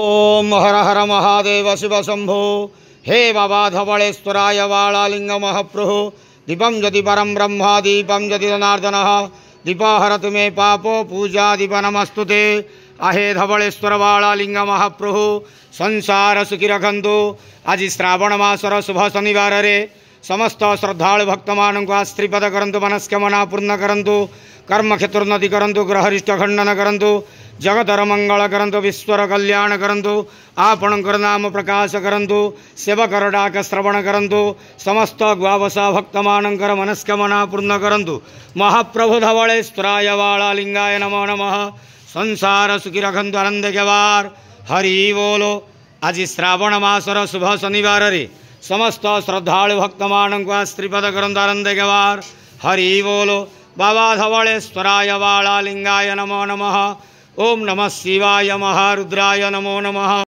ओम हर हर महादेव शिव शंभो। हे बाबा धवलेश्वराय वालालिंग महाप्रभु। दीपम यदि परम ब्रह्म दीपम यदि जनार्दन दीपहरतु मे पापो पूजा दीप नमस्तुते। आहे धवलेश्वर वालालिंग महाप्रभु संसार सुखी रखंतु। आज श्रावण मासर शुभ शनिवार रे समस्त श्रद्धालु भक्त मानक आश्रीपद करंतु मनस्कामना पूर्ण करंतु कर्म क्षेत्रोन्नति करंतु ग्रहरिष्ट खंडन करंतु जगतर मंगल करंतु विश्वर कल्याण करंतु आपणकर नाम प्रकाश करंतु सेवकर डाक श्रवण करंतु समस्त ग्वावसा भक्त मानकर मनस्कामना पूर्ण करंतु। महाप्रभु धवलेश्वराय वालालिंगाय नमो नमः। संसार सुखी रखंतु आनंद गवार हरि बोलो। आज श्रावण मासर शुभ शनिवार रे समस्त श्रद्धालु भक्त मानक आश्रीपद करंतु आनंद गवार हरि बोलो। बाबा धवलेश्वराय वालालिंगाय नमो नमः। ओम नमः शिवाय महारुद्राय नमो नमः।